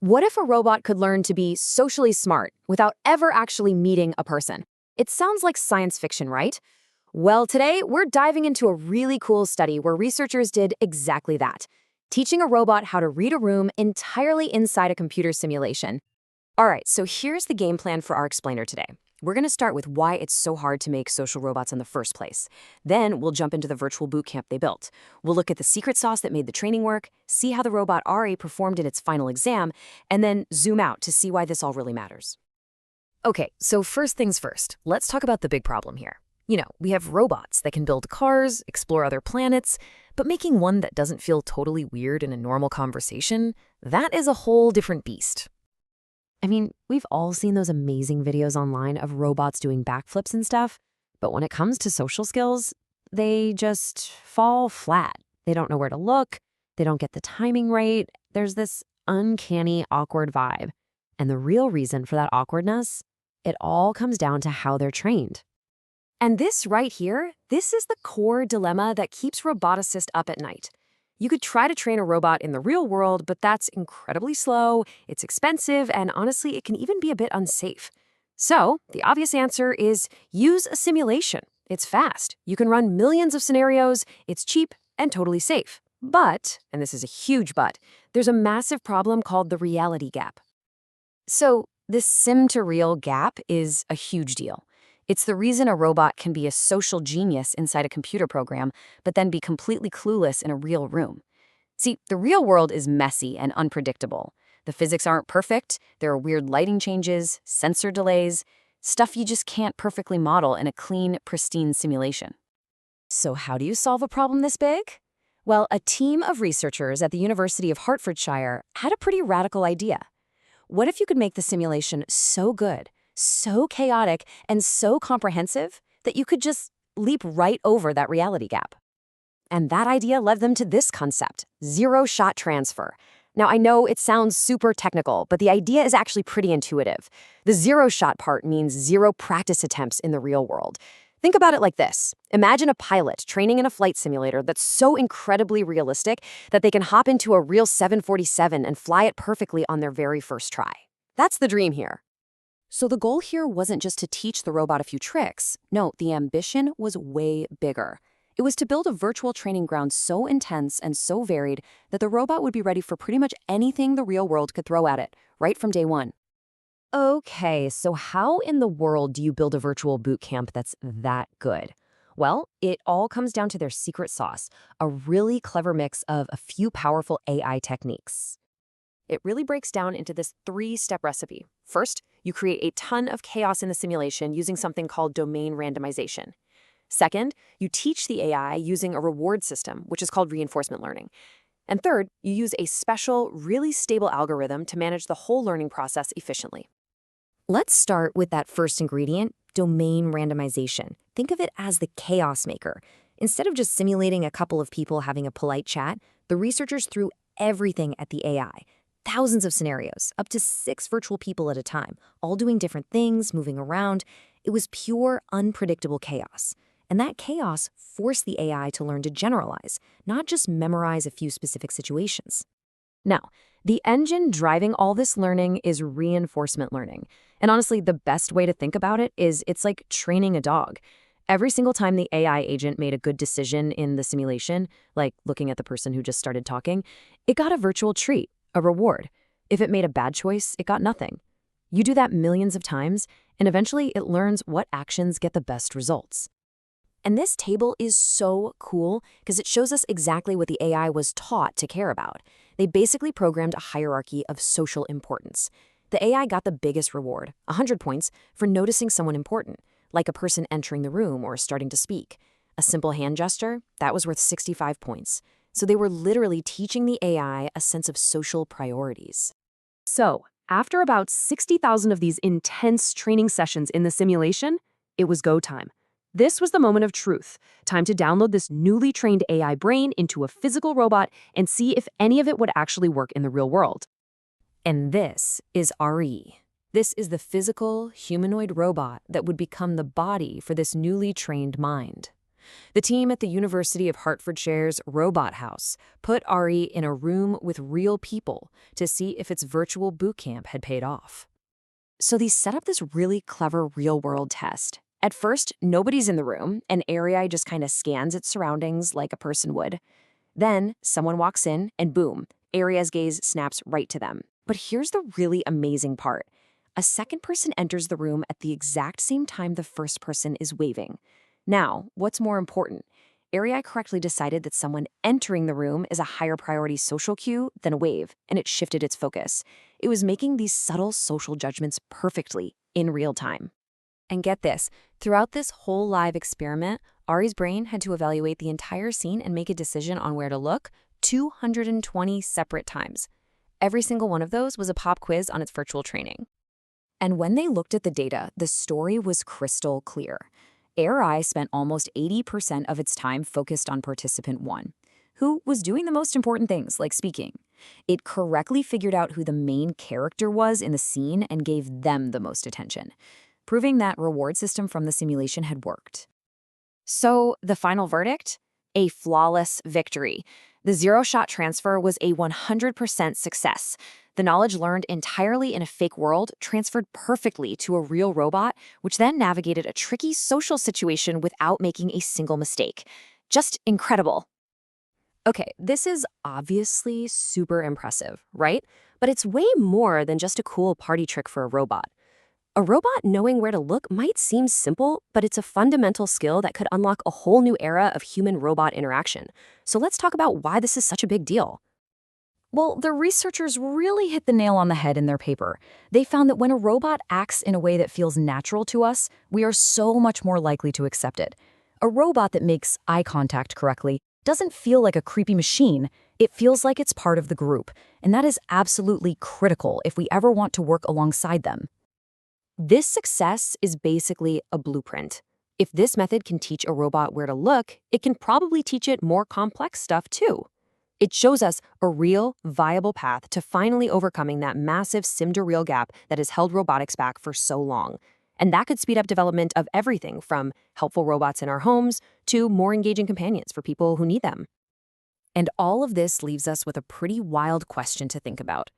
What if a robot could learn to be socially smart without ever actually meeting a person? It sounds like science fiction, right? Well, today we're diving into a really cool study where researchers did exactly that, teaching a robot how to read a room entirely inside a computer simulation. All right, so here's the game plan for our explainer today. We're going to start with why it's so hard to make social robots in the first place. Then we'll jump into the virtual boot camp they built. We'll look at the secret sauce that made the training work, see how the robot ARI performed in its final exam, and then zoom out to see why this all really matters. Okay, so first things first, let's talk about the big problem here. We have robots that can build cars, explore other planets, but making one that doesn't feel totally weird in a normal conversation, that is a whole different beast. We've all seen those amazing videos online of robots doing backflips and stuff, but when it comes to social skills, they just fall flat. They don't know where to look, they don't get the timing right, there's this uncanny, awkward vibe. And the real reason for that awkwardness, it all comes down to how they're trained. And this right here, this is the core dilemma that keeps roboticists up at night. You could try to train a robot in the real world, but that's incredibly slow, it's expensive, and honestly, it can even be a bit unsafe. So, the obvious answer is use a simulation. It's fast. You can run millions of scenarios, it's cheap, and totally safe. But, and this is a huge but, there's a massive problem called the reality gap. So, this sim-to-real gap is a huge deal. It's the reason a robot can be a social genius inside a computer program, but then be completely clueless in a real room. See, the real world is messy and unpredictable. The physics aren't perfect, there are weird lighting changes, sensor delays, stuff you just can't perfectly model in a clean, pristine simulation. So how do you solve a problem this big? Well, a team of researchers at the University of Hertfordshire had a pretty radical idea. What if you could make the simulation so good, so chaotic, and so comprehensive that you could just leap right over that reality gap? And that idea led them to this concept, zero-shot transfer. Now, I know it sounds super technical, but the idea is actually pretty intuitive. The zero-shot part means zero practice attempts in the real world. Think about it like this. Imagine a pilot training in a flight simulator that's so incredibly realistic that they can hop into a real 747 and fly it perfectly on their very first try. That's the dream here. So the goal here wasn't just to teach the robot a few tricks. No, the ambition was way bigger. It was to build a virtual training ground so intense and so varied that the robot would be ready for pretty much anything the real world could throw at it, right from day one. Okay, so how in the world do you build a virtual boot camp that's that good? Well, it all comes down to their secret sauce, a really clever mix of a few powerful AI techniques. It really breaks down into this three-step recipe. First, you create a ton of chaos in the simulation using something called domain randomization. Second, you teach the AI using a reward system, which is called reinforcement learning. And third, you use a special, really stable algorithm to manage the whole learning process efficiently. Let's start with that first ingredient, domain randomization. Think of it as the chaos maker. Instead of just simulating a couple of people having a polite chat, the researchers threw everything at the AI. Thousands of scenarios, up to 6 virtual people at a time, all doing different things, moving around. It was pure, unpredictable chaos. And that chaos forced the AI to learn to generalize, not just memorize a few specific situations. Now, the engine driving all this learning is reinforcement learning. And honestly, the best way to think about it is it's like training a dog. Every single time the AI agent made a good decision in the simulation, like looking at the person who just started talking, it got a virtual treat, a reward. If it made a bad choice, it got nothing. You do that millions of times, and eventually it learns what actions get the best results. And this table is so cool because it shows us exactly what the AI was taught to care about. They basically programmed a hierarchy of social importance. The AI got the biggest reward, 100 points, for noticing someone important, like a person entering the room or starting to speak. A simple hand gesture, that was worth 65 points. So they were literally teaching the AI a sense of social priorities. So, after about 60,000 of these intense training sessions in the simulation, it was go time. This was the moment of truth. Time to download this newly trained AI brain into a physical robot and see if any of it would actually work in the real world. And this is ARI. This is the physical, humanoid robot that would become the body for this newly trained mind. The team at the University of Hertfordshire's Robot House put ARI in a room with real people to see if its virtual boot camp had paid off. So they set up this really clever real-world test. At first, nobody's in the room, and ARI just kind of scans its surroundings like a person would. Then, someone walks in, and boom, ARI's gaze snaps right to them. But here's the really amazing part. A second person enters the room at the exact same time the first person is waving. Now, what's more important? ARI correctly decided that someone entering the room is a higher priority social cue than a wave, and it shifted its focus. It was making these subtle social judgments perfectly in real time. And get this, throughout this whole live experiment, ARI's brain had to evaluate the entire scene and make a decision on where to look 220 separate times. Every single one of those was a pop quiz on its virtual training. And when they looked at the data, the story was crystal clear. ARI spent almost 80% of its time focused on participant 1, who was doing the most important things, like speaking. It correctly figured out who the main character was in the scene and gave them the most attention, proving that reward system from the simulation had worked. So, the final verdict? A flawless victory. The zero-shot transfer was a 100% success. The knowledge learned entirely in a fake world transferred perfectly to a real robot, which then navigated a tricky social situation without making a single mistake. Just incredible. Okay, this is obviously super impressive, right? But it's way more than just a cool party trick for a robot. A robot knowing where to look might seem simple, but it's a fundamental skill that could unlock a whole new era of human-robot interaction. So let's talk about why this is such a big deal. Well, the researchers really hit the nail on the head in their paper. They found that when a robot acts in a way that feels natural to us, we are so much more likely to accept it. A robot that makes eye contact correctly doesn't feel like a creepy machine. It feels like it's part of the group, and that is absolutely critical if we ever want to work alongside them. This success is basically a blueprint. If this method can teach a robot where to look, it can probably teach it more complex stuff too. It shows us a real, viable path to finally overcoming that massive sim-to-real gap that has held robotics back for so long. And that could speed up development of everything from helpful robots in our homes to more engaging companions for people who need them. And all of this leaves us with a pretty wild question to think about.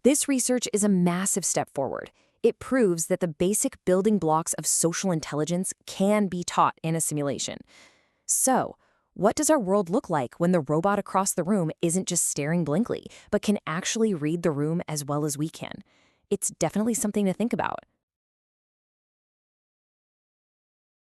This research is a massive step forward. It proves that the basic building blocks of social intelligence can be taught in a simulation. So, what does our world look like when the robot across the room isn't just staring blankly, but can actually read the room as well as we can? It's definitely something to think about.